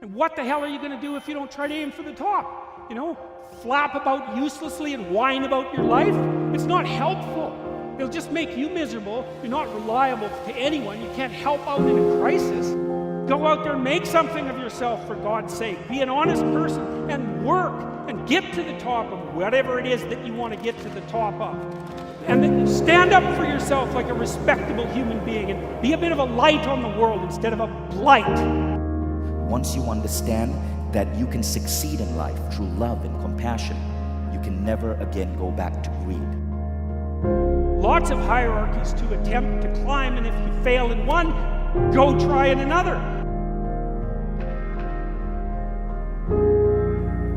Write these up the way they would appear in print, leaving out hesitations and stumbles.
And what the hell are you going to do if you don't try to aim for the top? You know, flap about uselessly and whine about your life? It's not helpful. It'll just make you miserable. You're not reliable to anyone. You can't help out in a crisis. Go out there and make something of yourself, for God's sake. Be an honest person and work and get to the top of whatever it is that you want to get to the top of. And then stand up for yourself like a respectable human being and be a bit of a light on the world instead of a blight. Once you understand that you can succeed in life through love and compassion, you can never again go back to greed. Lots of hierarchies to attempt to climb, and if you fail in one, go try in another.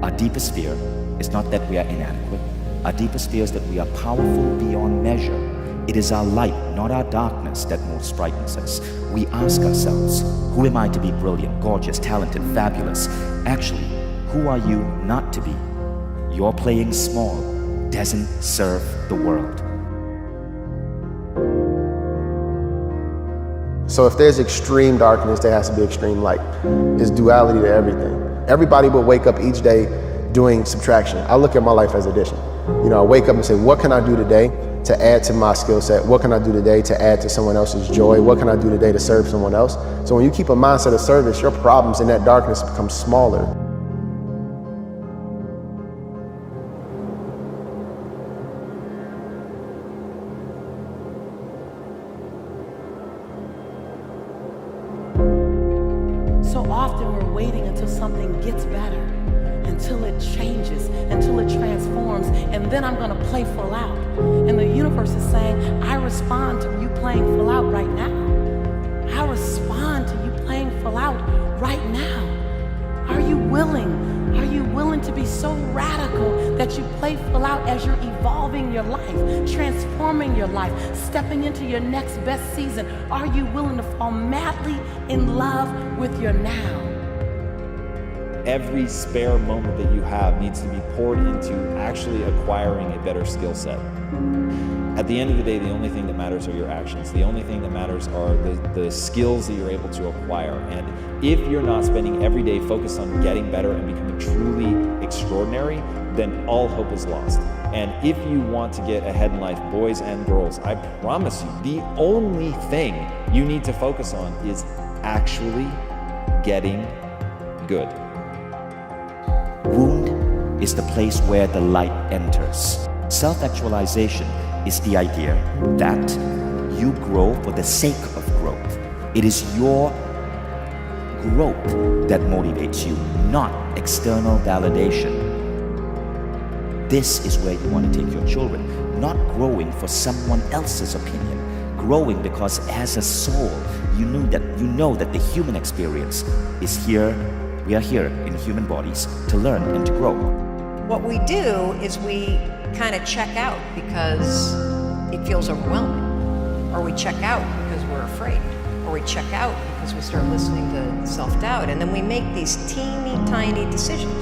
Our deepest fear is not that we are inadequate. Our deepest fear is that we are powerful beyond measure. It is our light, not our darkness, that most frightens us. We ask ourselves, who am I to be brilliant, gorgeous, talented, fabulous? Actually, who are you not to be? Your playing small doesn't serve the world. So if there's extreme darkness, there has to be extreme light. There's duality to everything. Everybody will wake up each day doing subtraction. I look at my life as addition. You know, I wake up and say, what can I do today to add to my skill set? What can I do today to add to someone else's joy? What can I do today to serve someone else? So when you keep a mindset of service, your problems in that darkness become smaller. So often we're waiting until something gets better, until it changes, until it transforms, and then I'm going to play full out. And the universe is saying, I respond to you playing full out right now. I respond to you playing full out right now. Are you willing? Are you willing to be so radical that you play full out as you're evolving your life, transforming your life, stepping into your next best season? Are you willing to fall madly in love with your now? Every spare moment that you have needs to be poured into actually acquiring a better skill set. At the end of the day, the only thing that matters are your actions. The only thing that matters are the skills that you're able to acquire. And if you're not spending every day focused on getting better and becoming truly extraordinary, then all hope is lost. And if you want to get ahead in life, boys and girls, I promise you, the only thing you need to focus on is actually getting good. Wound is the place where the light enters. Self-actualization is the idea that you grow for the sake of growth. It is your growth that motivates you, not external validation. This is where you want to take your children, not growing for someone else's opinion, growing because as a soul, you know that the human experience is here. We are here in human bodies to learn and to grow. What we do is we kind of check out because it feels overwhelming, or we check out because we're afraid, or we check out because we start listening to self-doubt, and then we make these teeny tiny decisions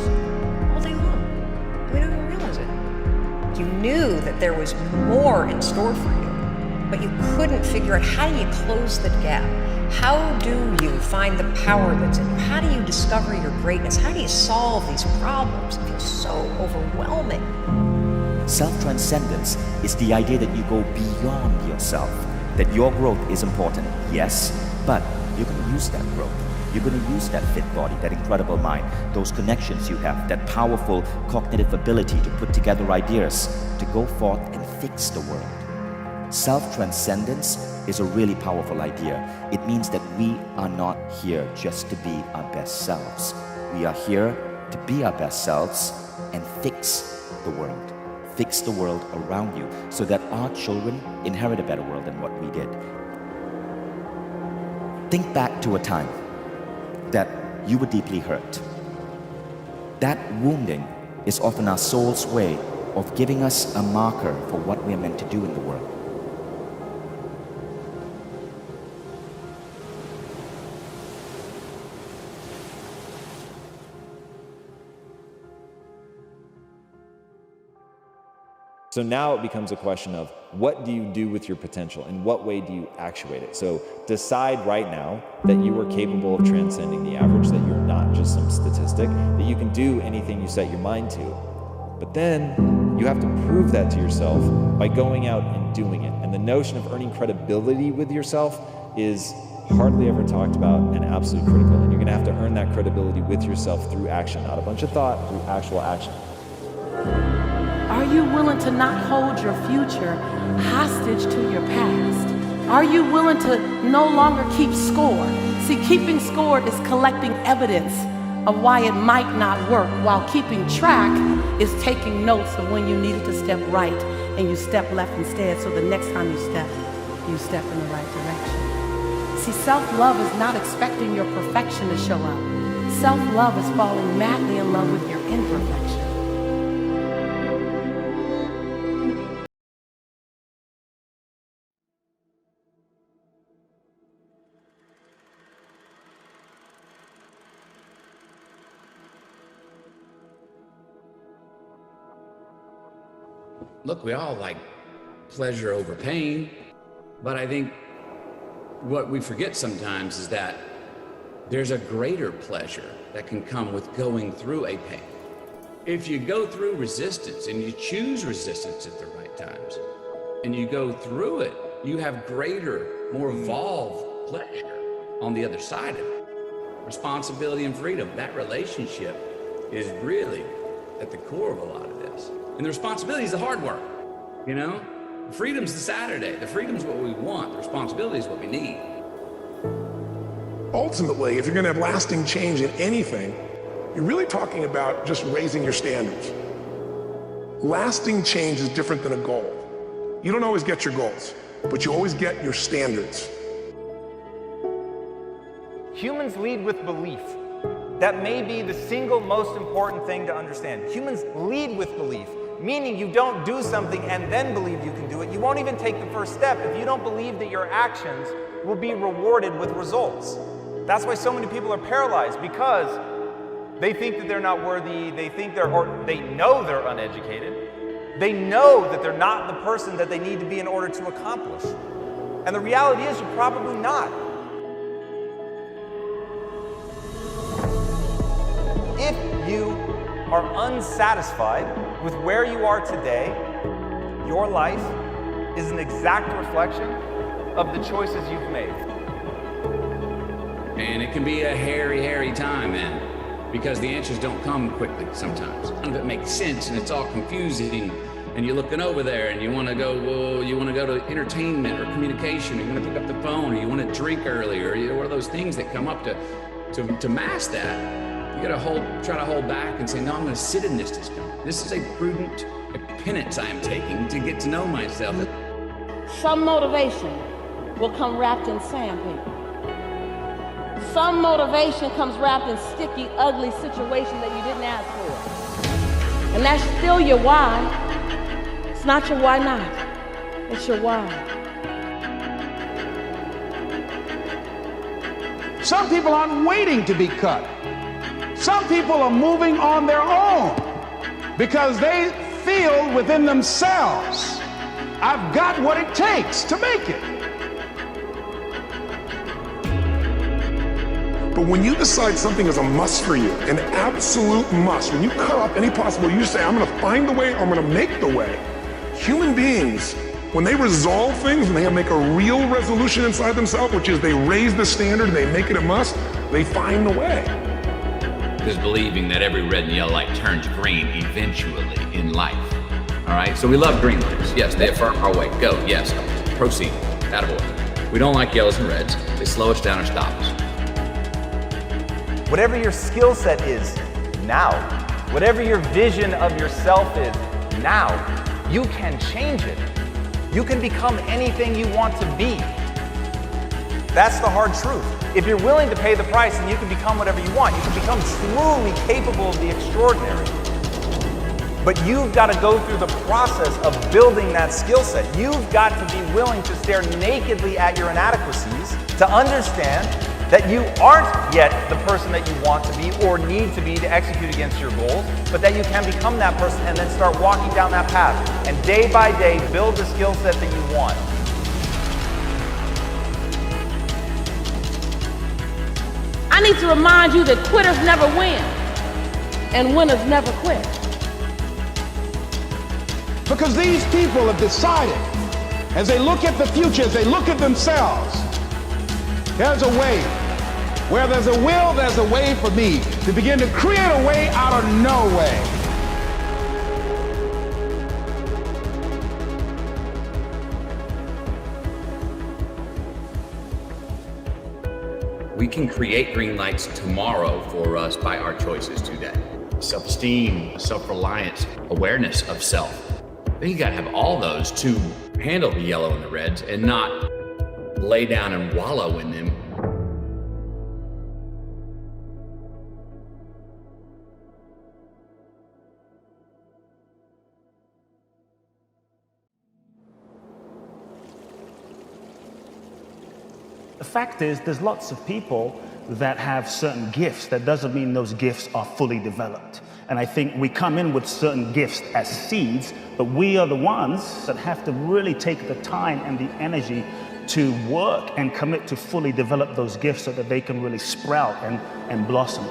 all day long. We don't even realize it. You knew that there was more in store for you, but you couldn't figure out how do you close the gap. How do you find the power that's in you? How do you discover your greatness? How do you solve these problems? It feels so overwhelming. Self-transcendence is the idea that you go beyond yourself, that your growth is important, yes, but you're going to use that growth. You're going to use that fit body, that incredible mind, those connections you have, that powerful cognitive ability to put together ideas, to go forth and fix the world. Self-transcendence is a really powerful idea. It means that we are not here just to be our best selves. We are here to be our best selves and fix the world. Fix the world around you so that our children inherit a better world than what we did. Think back to a time that you were deeply hurt. That wounding is often our soul's way of giving us a marker for what we're meant to do in the world. So now it becomes a question of what do you do with your potential? In what way do you actuate it? So decide right now that you are capable of transcending the average, that you're not just some statistic, that you can do anything you set your mind to. But then you have to prove that to yourself by going out and doing it. And the notion of earning credibility with yourself is hardly ever talked about and absolutely critical. And you're going to have to earn that credibility with yourself through action, not a bunch of thought, through actual action. Are you willing to not hold your future hostage to your past? Are you willing to no longer keep score? See, keeping score is collecting evidence of why it might not work, while keeping track is taking notes of when you needed to step right and you step left instead, so the next time you step in the right direction. See, self-love is not expecting your perfection to show up. Self-love is falling madly in love with your imperfection. Look, we all like pleasure over pain, but I think what we forget sometimes is that there's a greater pleasure that can come with going through a pain. If you go through resistance and you choose resistance at the right times and you go through it, you have greater, more evolved pleasure on the other side of it. Responsibility and freedom, that relationship is really at the core of a lot of this. And the responsibility is the hard work, you know? Freedom's the Saturday. The freedom's what we want. The responsibility is what we need. Ultimately, if you're going to have lasting change in anything, you're really talking about just raising your standards. Lasting change is different than a goal. You don't always get your goals, but you always get your standards. Humans lead with belief. That may be the single most important thing to understand. Humans lead with belief, meaning you don't do something and then believe you can do it. You won't even take the first step if you don't believe that your actions will be rewarded with results. That's why so many people are paralyzed, because they think that they're not worthy, they know they're uneducated, they know that they're not the person that they need to be in order to accomplish. And the reality is you're probably not. If you are unsatisfied with where you are today, your life is an exact reflection of the choices you've made. And it can be a hairy, hairy time, man, because the answers don't come quickly sometimes. None of it makes sense and it's all confusing. And you're looking over there and you want to go, well, you want to go to entertainment or communication, or you want to pick up the phone, or you want to drink earlier, or one of those things that come up to mask that. You gotta try to hold back and say, no, I'm gonna sit in this discomfort. This is a prudent penance I am taking to get to know myself. Some motivation will come wrapped in sandpaper. Some motivation comes wrapped in sticky, ugly situation that you didn't ask for. And that's still your why. It's not your why not. It's your why. Some people aren't waiting to be cut. Some people are moving on their own because they feel within themselves, I've got what it takes to make it. But when you decide something is a must for you, an absolute must, when you cut off any possible, you say, I'm gonna find the way, I'm gonna make the way. Human beings, when they resolve things, when they make a real resolution inside themselves, which is they raise the standard and they make it a must, they find the way. Is believing that every red and yellow light turns green eventually in life. All right, so we love green lights. Yes, they affirm our way. Go, yes, proceed, attaboy. We don't like yellows and reds. They slow us down or stop us. Whatever your skill set is now, whatever your vision of yourself is now, you can change it. You can become anything you want to be. That's the hard truth. If you're willing to pay the price, then you can become whatever you want. You can become truly capable of the extraordinary. But you've got to go through the process of building that skill set. You've got to be willing to stare nakedly at your inadequacies, to understand that you aren't yet the person that you want to be or need to be to execute against your goals, but that you can become that person and then start walking down that path and day by day build the skill set that you want. I need to remind you that quitters never win and winners never quit. Because these people have decided, as they look at the future, as they look at themselves, there's a way. Where there's a will, there's a way for me to begin to create a way out of no way. We can create green lights tomorrow for us by our choices today. Self-esteem, self-reliance, awareness of self. Then you gotta have all those to handle the yellow and the reds and not lay down and wallow in them. The fact is, there's lots of people that have certain gifts. That doesn't mean those gifts are fully developed. And I think we come in with certain gifts as seeds, but we are the ones that have to really take the time and the energy to work and commit to fully develop those gifts so that they can really sprout and blossom.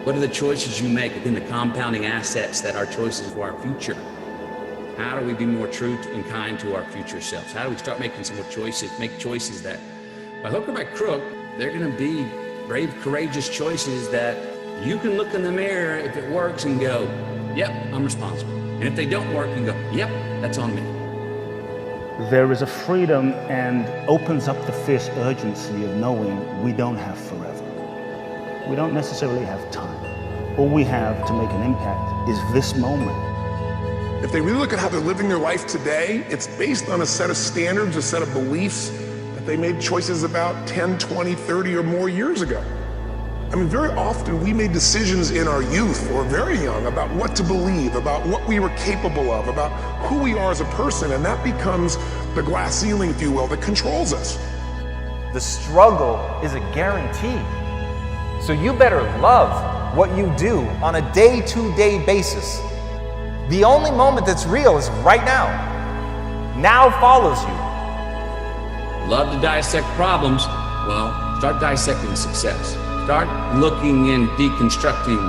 What are the choices you make within the compounding assets that are choices for our future? How do we be more true and kind to our future selves? How do we start making some more choices, make choices that by hook or by crook, they're gonna be brave, courageous choices that you can look in the mirror if it works and go, yep, I'm responsible. And if they don't work, you go, yep, that's on me. There is a freedom and opens up the fierce urgency of knowing we don't have forever. We don't necessarily have time. All we have to make an impact is this moment. If they really look at how they're living their life today, it's based on a set of standards, a set of beliefs that they made choices about 10, 20, 30 or more years ago. I mean, very often we made decisions in our youth or very young about what to believe, about what we were capable of, about who we are as a person, and that becomes the glass ceiling, if you will, that controls us. The struggle is a guarantee. So you better love what you do on a day-to-day basis. The only moment that's real is right now. Now follows you. Love to dissect problems. Well, start dissecting success. Start looking and deconstructing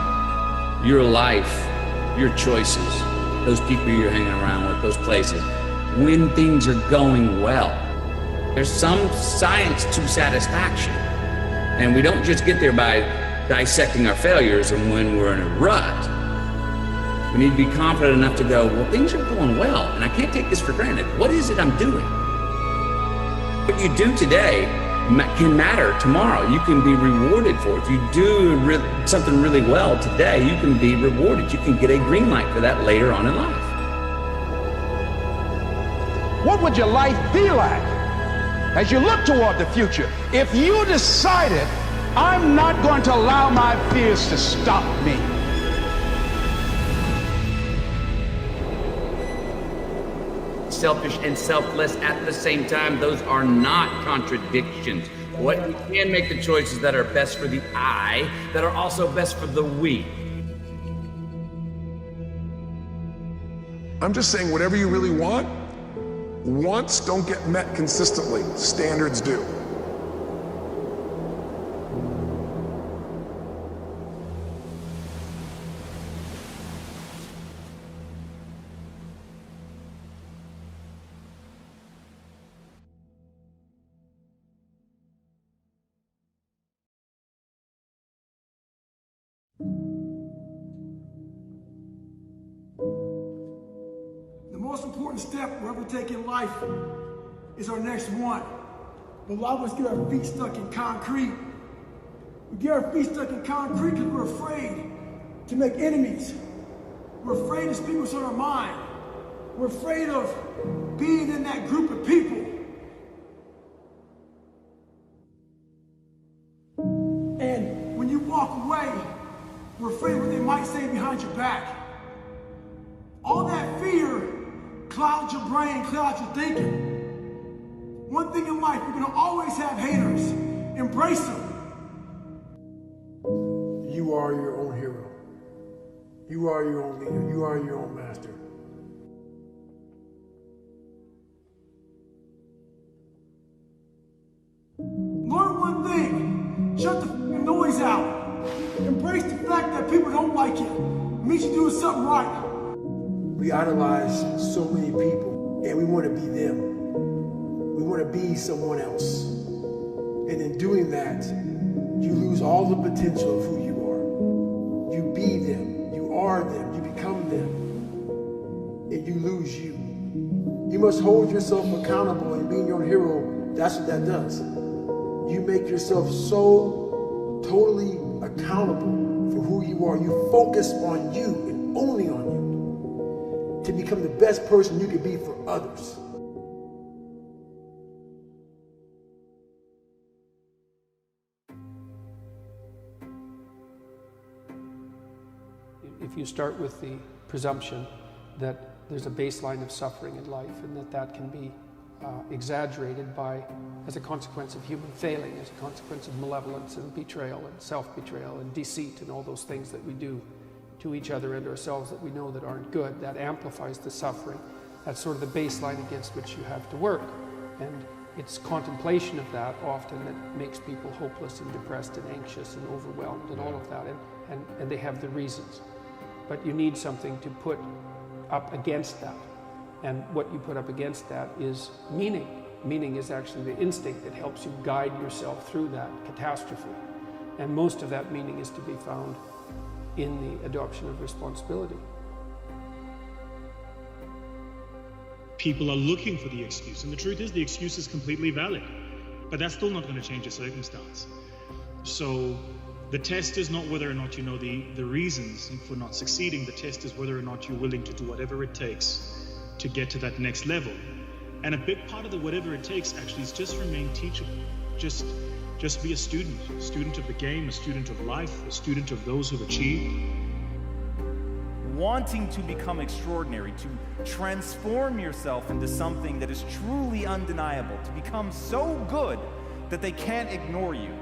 your life, your choices, those people you're hanging around with, those places. When things are going well, there's some science to satisfaction. And we don't just get there by dissecting our failures and when we're in a rut. We need to be confident enough to go, well, things are going well, and I can't take this for granted. What is it I'm doing? What you do today can matter tomorrow. You can be rewarded for it. If you do something really well today, you can be rewarded. You can get a green light for that later on in life. What would your life be like as you look toward the future if you decided, I'm not going to allow my fears to stop me? Selfish and selfless at the same time, those are not contradictions. What we can make the choices that are best for the I, that are also best for the we. I'm just saying, whatever you really want, wants don't get met consistently. Standards do. The most important step we'll ever take in life is our next one. But a lot of us get our feet stuck in concrete. We get our feet stuck in concrete because we're afraid to make enemies. We're afraid to speak what's on our mind. We're afraid of being in that group of people. And when you walk away, we're afraid of what they might say behind your back. All that fear clouds your brain, clouds your thinking. One thing in life, you're gonna always have haters. Embrace them. You are your own hero. You are your own leader. You are your own master. Learn one thing. Shut the noise out. Embrace the fact that people don't like you. It means you're doing something right. We idolize so many people, and we want to be them. We want to be someone else. And in doing that, you lose all the potential of who you are. You be them. You are them. You become them. And you lose you. You must hold yourself accountable, and being your own hero, that's what that does. You make yourself so totally accountable for who you are. You focus on you and only on you to become the best person you can be for others. If you start with the presumption that there's a baseline of suffering in life and that can be exaggerated as a consequence of human failing, as a consequence of malevolence and betrayal and self-betrayal and deceit and all those things that we do to each other and ourselves that we know that aren't good, that amplifies the suffering. That's sort of the baseline against which you have to work. And it's contemplation of that often that makes people hopeless and depressed and anxious and overwhelmed and all of that, and they have the reasons. But you need something to put up against that. And what you put up against that is meaning. Meaning is actually the instinct that helps you guide yourself through that catastrophe. And most of that meaning is to be found in the adoption of responsibility. People are looking for the excuse, and the truth is the excuse is completely valid, but that's still not going to change the circumstance. So the test is not whether or not you know the reasons for not succeeding. The test is whether or not you're willing to do whatever it takes to get to that next level. And a big part of the whatever it takes actually is just remain teachable. Just be a student of the game, a student of life, a student of those who've achieved. Wanting to become extraordinary, to transform yourself into something that is truly undeniable, to become so good that they can't ignore you.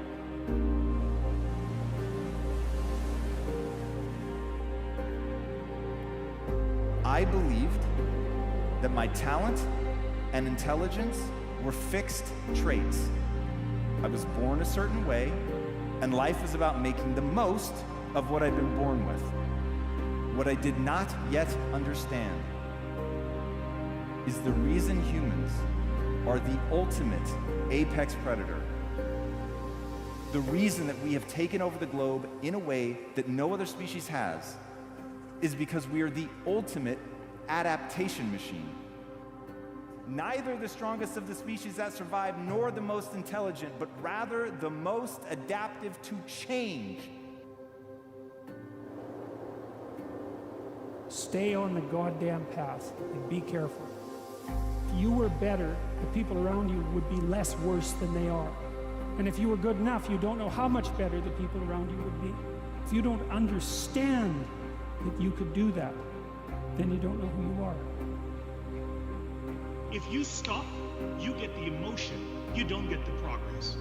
I believed that my talent and intelligence were fixed traits. I was born a certain way, and life is about making the most of what I've been born with. What I did not yet understand is the reason humans are the ultimate apex predator. The reason that we have taken over the globe in a way that no other species has is because we are the ultimate adaptation machine. Neither the strongest of the species that survive nor the most intelligent, but rather the most adaptive to change. Stay on the goddamn path and be careful. If you were better, the people around you would be less worse than they are. And if you were good enough, you don't know how much better the people around you would be. If you don't understand that you could do that, then you don't know who you are. If you stop, you get the emotion, you don't get the progress.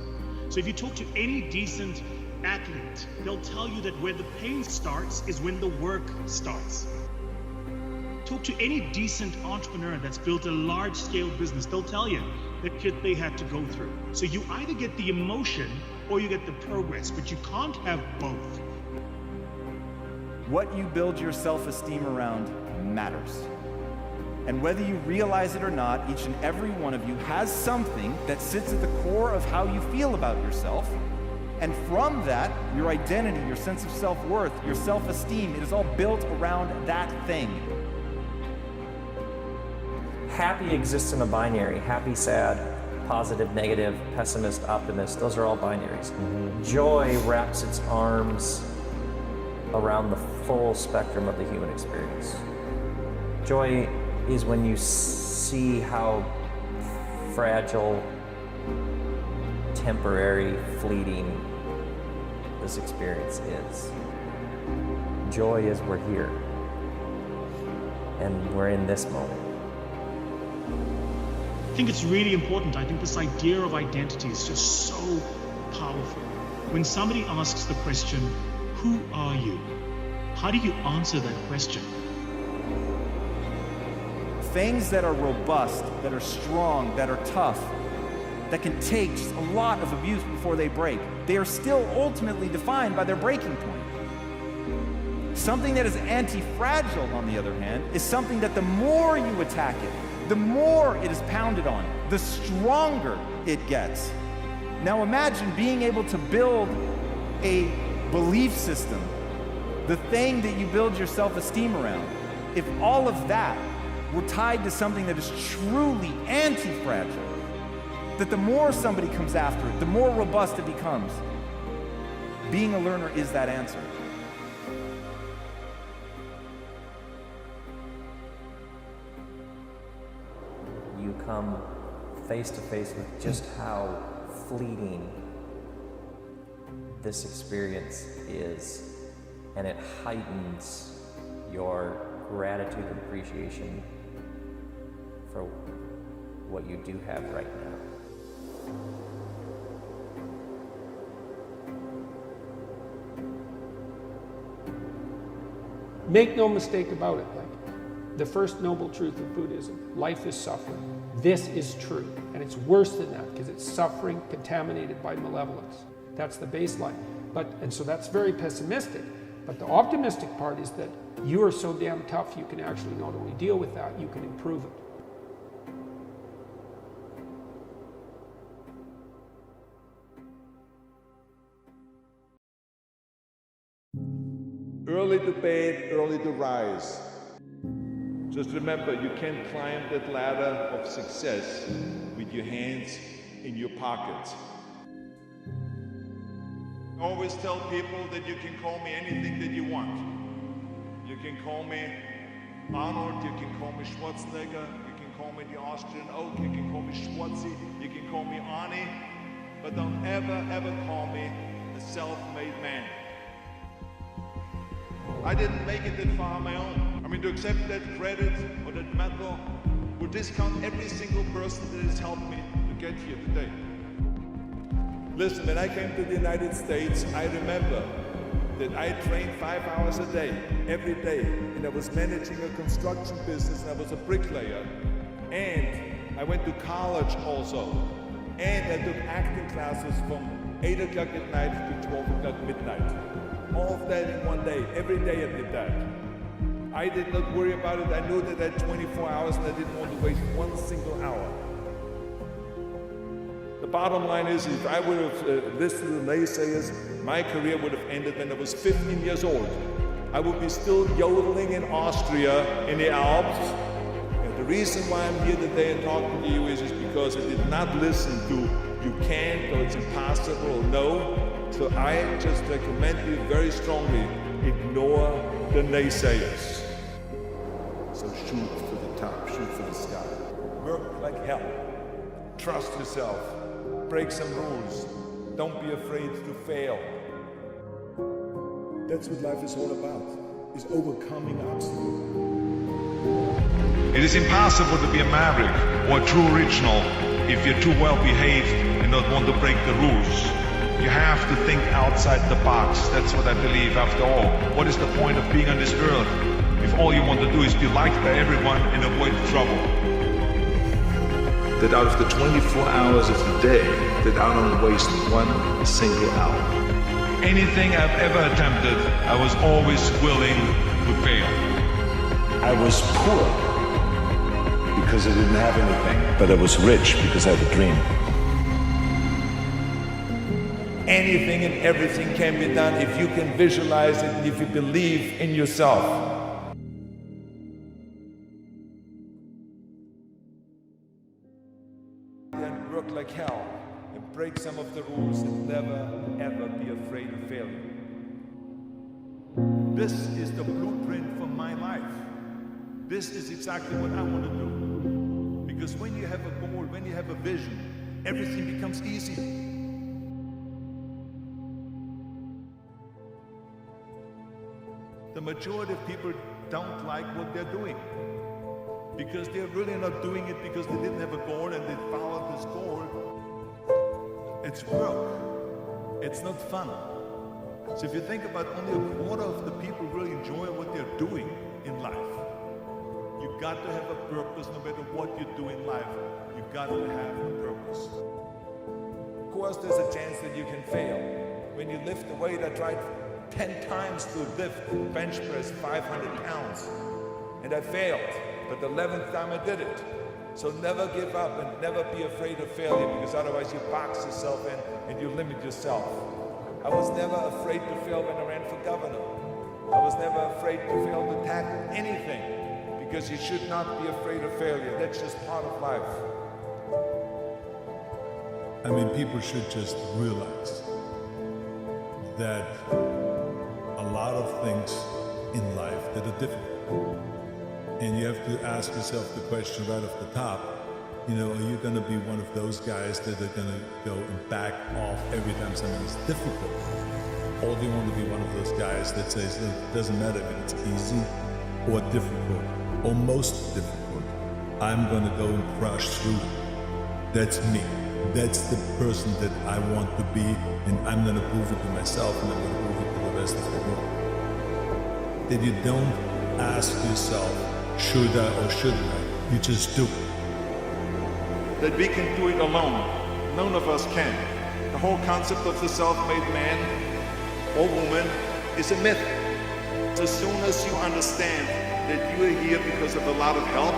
So if you talk to any decent athlete, they'll tell you that where the pain starts is when the work starts. Talk to any decent entrepreneur that's built a large-scale business, they'll tell you the shit they had to go through. So you either get the emotion or you get the progress, but you can't have both. What you build your self-esteem around matters. And whether you realize it or not, each and every one of you has something that sits at the core of how you feel about yourself. And from that, your identity, your sense of self-worth, your self-esteem, it is all built around that thing. Happy exists in a binary. Happy, sad, positive, negative, pessimist, optimist. Those are all binaries. Joy wraps its arms around the full spectrum of the human experience. Joy is when you see how fragile, temporary, fleeting this experience is. Joy is we're here, and we're in this moment. I think it's really important. I think this idea of identity is just so powerful. When somebody asks the question, who are you? How do you answer that question? Things that are robust, that are strong, that are tough, that can take just a lot of abuse before they break, they are still ultimately defined by their breaking point. Something that is anti-fragile, on the other hand, is something that the more you attack it, the more it is pounded on, the stronger it gets. Now imagine being able to build a belief system, the thing that you build your self-esteem around. If all of that were tied to something that is truly anti-fragile, that the more somebody comes after it, the more robust it becomes. Being a learner is that answer. You come face to face with just how fleeting this experience is, and it heightens your gratitude and appreciation for what you do have right now. Make no mistake about it, like the first noble truth of Buddhism, life is suffering. This is true, and it's worse than that because it's suffering contaminated by malevolence. That's the baseline. And so that's very pessimistic. But the optimistic part is that you are so damn tough you can actually not only deal with that, you can improve it. Early to bed, early to rise. Just remember, you can't climb that ladder of success with your hands in your pockets. I always tell people that you can call me anything that you want. You can call me Arnold, you can call me Schwarzenegger, you can call me the Austrian Oak, you can call me Schwarzi, you can call me Arnie, but don't ever, ever call me a self-made man. I didn't make it that far on my own. I mean, to accept that credit or that medal would discount every single person that has helped me to get here today. Listen, when I came to the United States, I remember that I trained 5 hours a day, every day, and I was managing a construction business, and I was a bricklayer, and I went to college also, and I took acting classes from 8 o'clock at night to 12 o'clock midnight. All of that in one day. Every day I did that. I did not worry about it. I knew that I had 24 hours and I didn't want to waste one single hour. The bottom line is, if I would have listened to the naysayers, my career would have ended when I was 15 years old. I would be still yodeling in Austria, in the Alps. And the reason why I'm here today and talking to you is because I did not listen to you can't, or it's impossible, or no. So I just recommend you very strongly, ignore the naysayers. So shoot for the top, shoot for the sky. Work like hell. Trust yourself. Break some rules. Don't be afraid to fail. That's what life is all about, is overcoming obstacles. It is impossible to be a maverick or a true original if you're too well behaved and don't want to break the rules. You have to think outside the box. That's what I believe. After all, what is the point of being on this earth if all you want to do is be liked by everyone and avoid trouble? That out of the 24 hours of the day, that I don't waste one single hour. Anything I've ever attempted, I was always willing to fail. I was poor because I didn't have anything, but I was rich because I had a dream. Anything and everything can be done if you can visualize it and if you believe in yourself. Then work like hell and break some of the rules and never ever be afraid of failure. This is the blueprint for my life. This is exactly what I want to do. Because when you have a goal, when you have a vision, everything becomes easy. The majority of people don't like what they're doing because they're really not doing it because they didn't have a goal and they followed this goal. It's work. it's not fun. So if you think about only a quarter of the people really enjoy what they're doing in life, you've got to have a purpose no matter what you do in life. You've got to have a purpose. Of course, there's a chance that you can fail. When you lift the weight, I tried 10 times to lift bench press 500 pounds, and I failed. But the 11th time I did it. So never give up and never be afraid of failure, because otherwise you box yourself in and you limit yourself. I was never afraid to fail when I ran for governor. I was never afraid to fail to tackle anything, because you should not be afraid of failure. That's just part of life. I mean, people should just realize that a lot of things in life that are difficult. And you have to ask yourself the question right off the top, you know, are you going to be one of those guys that are going to go and back off every time something is difficult? Or do you want to be one of those guys that says, look, it doesn't matter if it's easy or difficult or most difficult, I'm going to go and crush through it. That's me. That's the person that I want to be, and I'm going to prove it to myself, and I'm going to prove it to the rest of the world. That you don't ask yourself, should I or shouldn't I? You just do it. That we can do it alone. None of us can. The whole concept of the self-made man or woman is a myth. As soon as you understand that you are here because of a lot of help,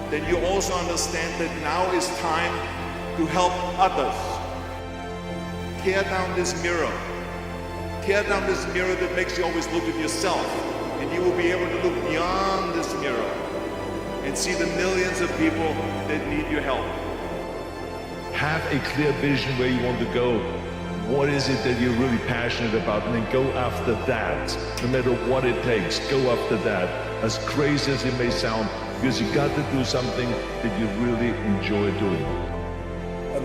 then you also understand that now is time to help others. Tear down this mirror. Tear down this mirror that makes you always look at yourself. And you will be able to look beyond this mirror and see the millions of people that need your help. Have a clear vision where you want to go. What is it that you're really passionate about? And then go after that. No matter what it takes, go after that. As crazy as it may sound, because you got to do something that you really enjoy doing.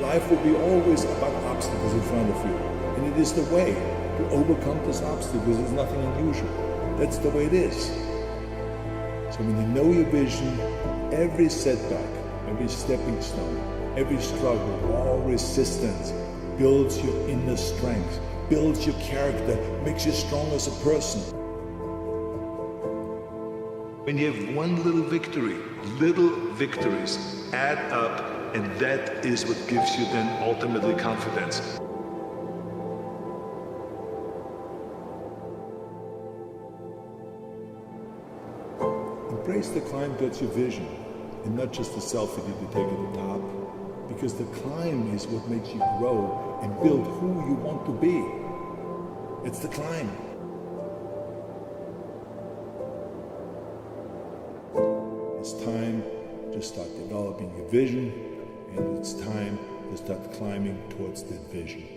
Life will be always about obstacles in front of you. And it is the way to overcome those obstacles. There's nothing unusual. That's the way it is. So when you know your vision, every setback, every stepping stone, every struggle, all resistance builds your inner strength, builds your character, makes you strong as a person. When you have one little victory, little victories add up, and that is what gives you then ultimately confidence. Embrace the climb towards your vision, and not just the selfie that you take at the top, because the climb is what makes you grow and build who you want to be. It's the climb. It's time to start developing your vision, and it's time to start climbing towards that vision.